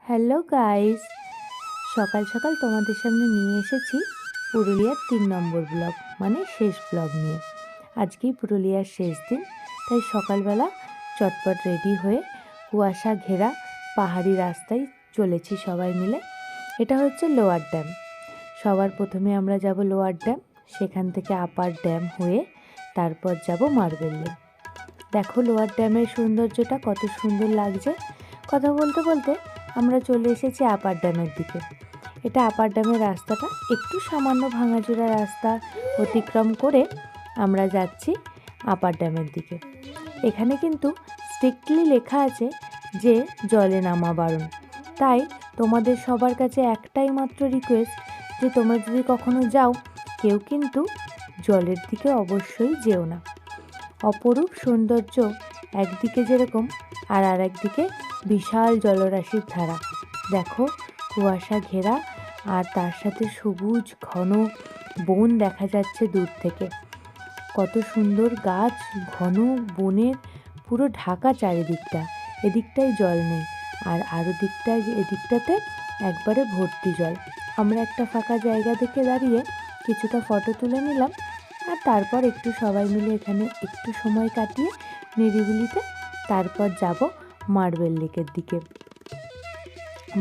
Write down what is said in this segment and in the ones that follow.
Hello guys, সকাল সকাল তোমাদের সামনে নিয়ে এসেছি পুরুলিয়ার 3 নম্বর ব্লগ, মানে শেষ ব্লগ নিয়ে। আজকেই পুরুলিয়ার শেষ দিন, তাই সকালবেলা চটপট রেডি হয়ে কুয়াশা ঘেরা পাহাড়ি রাস্তায় চলেছি সবাই মিলে। এটা হচ্ছে লোয়ার ড্যাম। সবার প্রথমে আমরা যাব লোয়ার ড্যাম, সেখান থেকে আপার ড্যাম হয়ে তারপর যাব মার্বেল লেক। দেখো লোয়ার ড্যামের সৌন্দর্যটা কত সুন্দর লাগছে। কথা বলতে বলতে আমরা চলে এসেছি আপার ড্যামের দিকে। এটা আপার ড্যামের রাস্তাটা একটু সামান্য ভাঙাচোরা রাস্তা অতিক্রম করে আমরা যাচ্ছি আপার ড্যামের দিকে। এখানে কিন্তু স্ট্রিক্টলি লেখা আছে যে জলে নামা বারণ। তাই তোমাদের সবার কাছে একটাই মাত্র রিকোয়েস্ট, যে তোমরা যদি কখনো যাও কেউ কিন্তু জলের দিকে অবশ্যই যেও না। অপরূপ সৌন্দর্য একদিকে যেরকম, আর একদিকে বিশাল জলরাশির ধারা। দেখো কুয়াশা ঘেরা, আর তার সাথে সবুজ ঘন বন দেখা যাচ্ছে দূর থেকে। কত সুন্দর গাছ, ঘন বনের পুরো ঢাকা চারিদিকটা। এদিকটায় জল নেই, আর আরও এদিকটাতে একবারে ভর্তি জল। আমরা একটা ফাঁকা জায়গা থেকে দাঁড়িয়ে কিছুটা ফটো তুলে নিলাম, আর তারপর একটু সবাই মিলে এখানে একটু সময় কাটিয়ে নিরিবিলিতে তারপর যাব মার্বেল লেকের দিকে।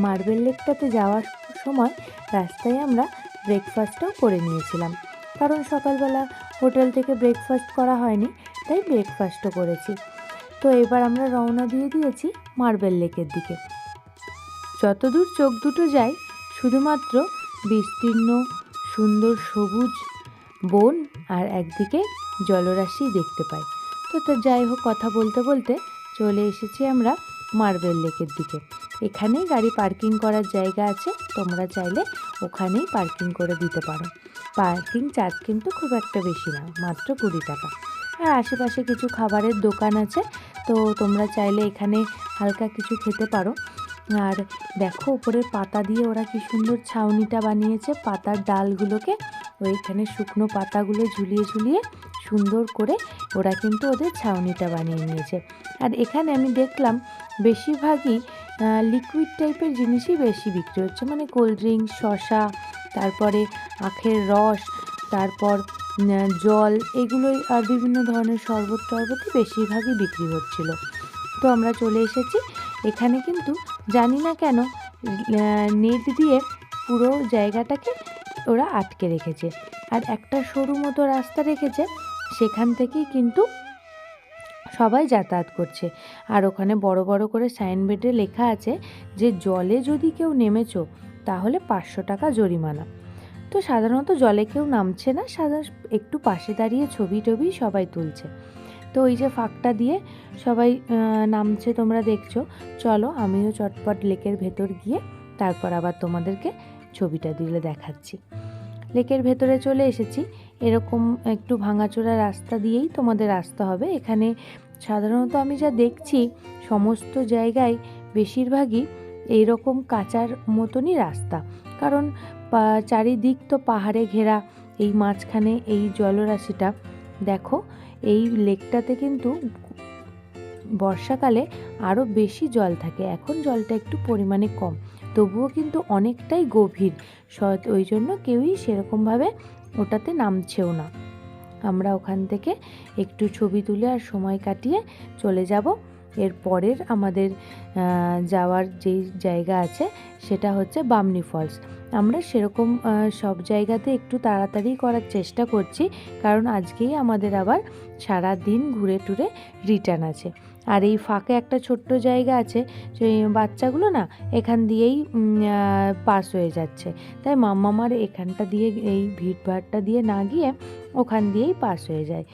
মার্বেল লেকটাতে যাওয়ার সময় রাস্তায় আমরা ব্রেকফাস্টও করে নিয়েছিলাম, কারণ সকালবেলা হোটেল থেকে ব্রেকফাস্ট করা হয়নি, তাই ব্রেকফাস্টও করেছি। তো এবার আমরা রওনা দিয়ে দিয়েছি মার্বেল লেকের দিকে। যতদূর চোখ দুটো যায় শুধুমাত্র বিস্তীর্ণ সুন্দর সবুজ বন, আর একদিকে জলরাশি দেখতে পাই। তো যাই হোক, কথা বলতে বলতে চলে এসেছি আমরা মার্বেল লেকের দিকে। এখানেই গাড়ি পার্কিং করার জায়গা আছে, তোমরা চাইলে ওখানেই পার্কিং করে দিতে পারো। পার্কিং চার্জ কিন্তু খুব একটা বেশি না, মাত্র 20 টাকা। আর আশেপাশে কিছু খাবারের দোকান আছে, তো তোমরা চাইলে এখানে হালকা কিছু খেতে পারো। আর দেখো উপরের পাতা দিয়ে ওরা কি সুন্দর ছাউনিটা বানিয়েছে। পাতার ডালগুলোকে ওইখানে শুকনো পাতাগুলো ঝুলিয়ে ঝুলিয়ে সুন্দর করে ওরা কিন্তু ওদের ছাউনিটা বানিয়ে নিয়েছে। আর এখানে আমি দেখলাম বেশিরভাগই লিকুইড টাইপের জিনিসই বেশি বিক্রি হচ্ছে, মানে কোল্ড ড্রিঙ্কস, শসা, তারপরে আখের রস, তারপর জল, এগুলোই, আর বিভিন্ন ধরনের শরবতই বেশিরভাগই বিক্রি হচ্ছিল। তো আমরা চলে এসেছি এখানে। কিন্তু জানি না কেন নেট দিয়ে পুরো জায়গাটাকে ওরা আটকে রেখেছে, আর একটা সরু মতো রাস্তা রেখেছে, সেখান থেকেই কিন্তু সবাই যাতায়াত করছে। আর ওখানে বড় বড় করে সাইনবোর্ডে লেখা আছে যে জলে যদি কেউ নেমেছো তাহলে 500 টাকা জরিমানা। তো সাধারণত জলে কেউ নামছে না, একটু পাশে দাঁড়িয়ে ছবি টবি সবাই তুলছে। তো ওই যে ফাঁকটা দিয়ে সবাই নামছে তোমরা দেখছো। চলো আমিও চটপট লেকের ভেতর গিয়ে তারপর আবার তোমাদেরকে ছবিটা দিলে দেখাচ্ছি। লেকের ভেতরে চলে এসেছি। এরকম একটু ভাঙাচোরা রাস্তা দিয়েই তোমাদের আসতে হবে। এখানে সাধারণত আমি যা দেখছি সমস্ত জায়গায় বেশিরভাগই এইরকম কাঁচার মতনই রাস্তা, কারণ চারিদিক তো পাহাড়ে ঘেরা। এই মাঝখানে এই জলরাশিটা দেখো। এই লেকটাতে কিন্তু বর্ষাকালে আরও বেশি জল থাকে, এখন জলটা একটু পরিমাণে কম, তবুও কিন্তু অনেকটাই গভীর। ওই জন্য কেউই সেরকমভাবে ওটাতে নামছেও না। আমরা ওখান থেকে একটু ছবি তুলে আর সময় কাটিয়ে চলে যাব এর পরের আমাদের যাওয়ার যেই জায়গা আছে, সেটা হচ্ছে বামনি ফলস। আমরা সেরকম সব জায়গাতে একটু তাড়াতাড়ি করার চেষ্টা করছি, কারণ আজকেই আমাদের আবার সারা দিন ঘুরে টুরে রিটার্ন আছে। আর এই ফাঁকে একটা ছোট্ট জায়গা আছে, সেই বাচ্চাগুলো না এখান দিয়েই পাস হয়ে যাচ্ছে, তাই মাম্মামার এখানটা দিয়ে, এই ভিড়ভাড়টা দিয়ে না গিয়ে ওখান দিয়েই পাস হয়ে যায়।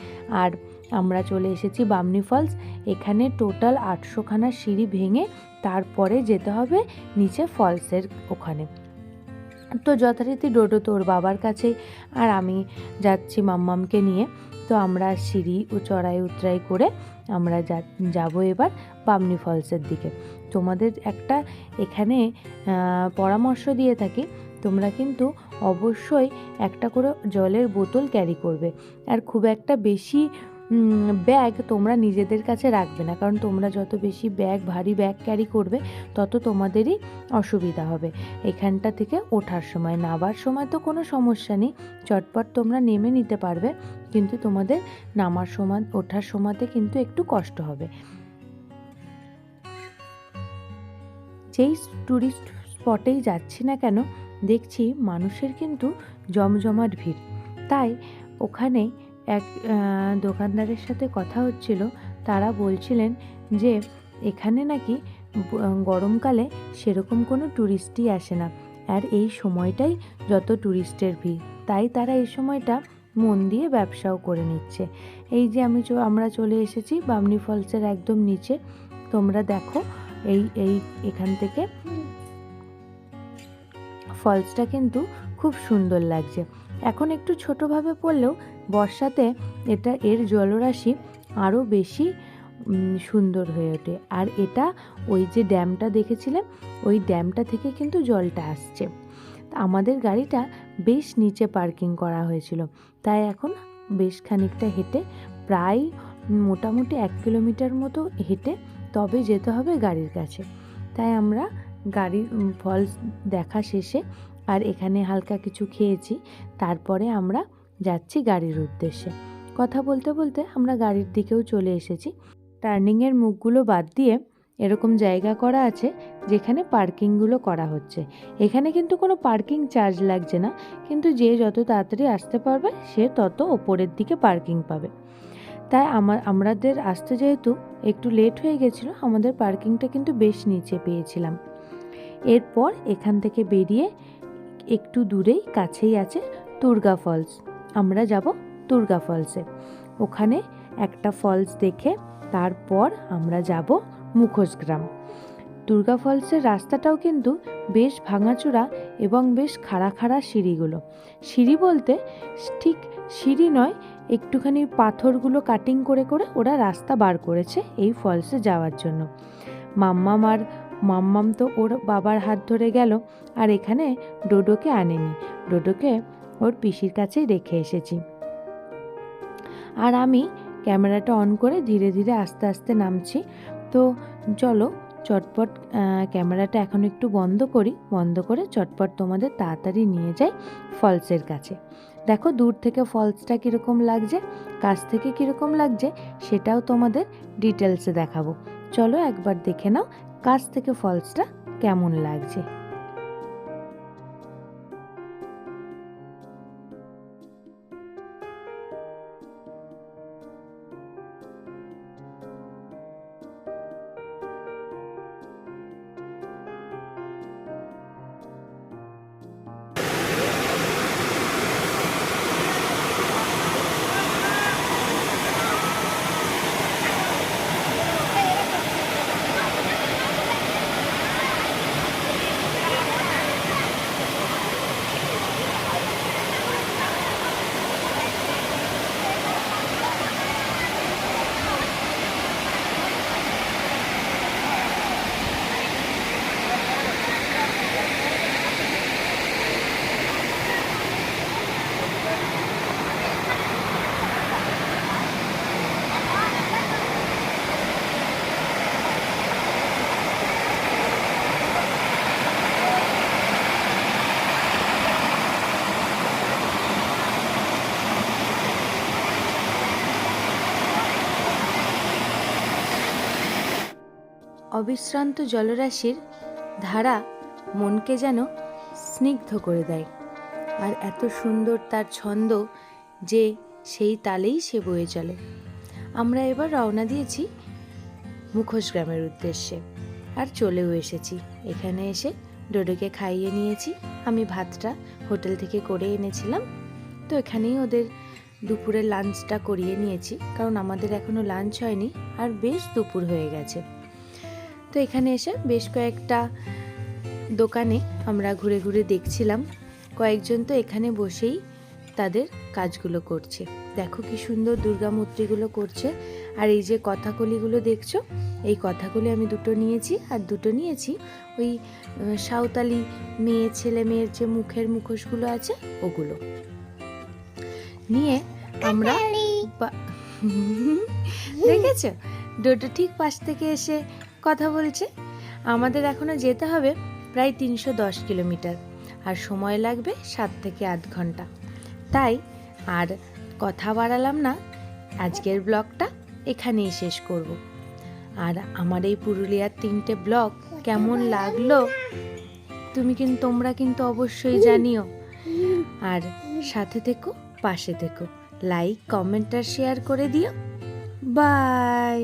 আর আমরা চলে এসেছি বামনি ফলস। এখানে টোটাল 800খানা সিঁড়ি ভেঙে তারপরে যেতে হবে নিচে ফলসের ওখানে। তো যথারীতি ডোডো তোর বাবার কাছে, আর আমি যাচ্ছি মাম্মামকে নিয়ে। তো আমরা সিঁড়ি ও চড়াই উতরাই করে আমরা যাব এবার বামনি ফলসের দিকে। তোমাদের একটা এখানে পরামর্শ দিয়ে থাকি, তোমরা কিন্তু অবশ্যই একটা করে জলের বোতল ক্যারি করবে। আর খুব একটা বেশি ব্যাগ তোমরা নিজেদের কাছে রাখবে না, কারণ তোমরা যত বেশি ভারী ব্যাগ ক্যারি করবে তত তোমাদেরই অসুবিধা হবে। এখানটা থেকে ওঠার সময়, নামার সময় তো কোনো সমস্যা নেই, চটপট তোমরা নেমে নিতে পারবে, কিন্তু তোমাদের নামার সময় ওঠার সময়তে কিন্তু একটু কষ্ট হবে। যেই ট্যুরিস্ট স্পটেই যাচ্ছি না কেন দেখছি মানুষের কিন্তু জমজমাট ভিড়। তাই ওখানে এক দোকানদারের সাথে কথা হচ্ছিল, তারা বলছিলেন যে এখানে নাকি গরমকালে সেরকম কোনো ট্যুরিস্টই আসে না, আর এই সময়টাই যত ট্যুরিস্টের ভিড়, তাই তারা এই সময়টা মন দিয়ে ব্যবসাও করে নিচ্ছে। এই যে আমরা চলে এসেছি বামনি ফলসের একদম নিচে। তোমরা দেখো এখান থেকে ফলসটা কিন্তু খুব সুন্দর লাগছে। এখন একটু ছোটোভাবে পড়লেও বর্ষাতে এর জলরাশি আরও বেশি সুন্দর হয়ে ওঠে। আর এটা ওই যে ড্যামটা দেখেছিলাম, ওই ড্যামটা থেকে কিন্তু জলটা আসছে। আমাদের গাড়িটা বেশ নিচে পার্কিং করা হয়েছিল, তাই এখন বেশ খানিকটা হেঁটে, প্রায় মোটামুটি 1 কিলোমিটার মতো হেঁটে তবে যেতে হবে গাড়ির কাছে। তাই আমরা গাড়ির ফলস দেখা শেষে আর এখানে হালকা কিছু খেয়েছি, তারপরে আমরা যাচ্ছি গাড়ির উদ্দেশ্যে। কথা বলতে বলতে আমরা গাড়ির দিকেও চলে এসেছি। টার্নিংয়ের মুখগুলো বাদ দিয়ে এরকম জায়গা করা আছে যেখানে পার্কিংগুলো করা হচ্ছে। এখানে কিন্তু কোনো পার্কিং চার্জ লাগছে না, কিন্তু যে যত তাড়াতাড়ি আসতে পারবে সে তত ওপরের দিকে পার্কিং পাবে। তাই আমাদের আসতে যেহেতু একটু লেট হয়ে গেছিলো, আমাদের পার্কিংটা কিন্তু বেশ নিচে পেয়েছিলাম। এরপর এখান থেকে বেরিয়ে একটু দূরেই কাছেই আছে দুর্গা ফলস। আমরা যাব দুর্গা ফলসে। ওখানে একটা ফলস দেখে তারপর আমরা যাব মুখোশগ্রাম। দুর্গা ফলসের রাস্তাটাও কিন্তু বেশ ভাঙাচোরা এবং বেশ খাড়া খাড়া সিঁড়িগুলো। সিঁড়ি বলতে ঠিক সিঁড়ি নয়, একটুখানি পাথরগুলো কাটিং করে করে ওরা রাস্তা বার করেছে এই ফলসে যাওয়ার জন্য। মাম্মাম তো ওর বাবার হাত ধরে গেল, আর এখানে ডোডোকে আনেনি, ডোডোকে ওর পিসির কাছেই রেখে এসেছি। আর আমি ক্যামেরাটা অন করে ধীরে ধীরে আস্তে আস্তে নামছি। তো চলো চটপট ক্যামেরাটা এখন একটু বন্ধ করি, বন্ধ করে চটপট তোমাদের তাড়াতাড়ি নিয়ে যাই ফলসের কাছে। দেখো দূর থেকে ফলসটা কীরকম লাগছে, কাছ থেকে কীরকম লাগছে সেটাও তোমাদের ডিটেলসে দেখাবো। চলো একবার দেখে নাও কাছ থেকে ফলসটা কেমন লাগছে। অবিশ্রান্ত জলরাশির ধারা মনকে যেন স্নিগ্ধ করে দেয়, আর এত সুন্দর তার ছন্দ যে সেই তালেই সে বয়ে চলে। আমরা এবার রওনা দিয়েছি মুখোশগ্রামের উদ্দেশ্যে, আর চলেও এসেছি। এখানে এসে ডোডোকে খাইয়ে নিয়েছি। আমি ভাতটা হোটেল থেকে করে এনেছিলাম, তো এখানেই ওদের দুপুরের লাঞ্চটা করিয়ে নিয়েছি, কারণ আমাদের এখনও লাঞ্চ হয়নি আর বেশ দুপুর হয়ে গেছে। তো এখানে এসে বেশ কয়েকটা দোকানে আমরা ঘুরে ঘুরে দেখছিলাম। কয়েকজন তো এখানে বসেই তাদের কাজগুলো করছে। দেখো কি সুন্দর দুর্গা মূর্তিগুলো করছে। আর এই যে কথাকলিগুলো দেখছো, এই কথাকলি আমি দুটো নিয়েছি, আর দুটো নিয়েছি ওই সাঁওতালি ছেলে মেয়ের যে মুখের মুখোশগুলো আছে ওগুলো নিয়ে আমরা দেখেছো, ডোডো ঠিক পাশ থেকে এসে কথা বলছে। আমাদের এখনো যেতে হবে প্রায় 310 কিলোমিটার, আর সময় লাগবে 7 থেকে 8 ঘন্টা। তাই আর কথা বাড়ালাম না, আজকের ব্লগটা এখানেই শেষ করব। আর আমার এই পুরুলিয়ার 3টে ব্লগ কেমন লাগলো তোমরা কিন্তু অবশ্যই জানিও। আর সাথে থেকো, পাশে থেকো, লাইক, কমেন্ট আর শেয়ার করে দিও। বাই।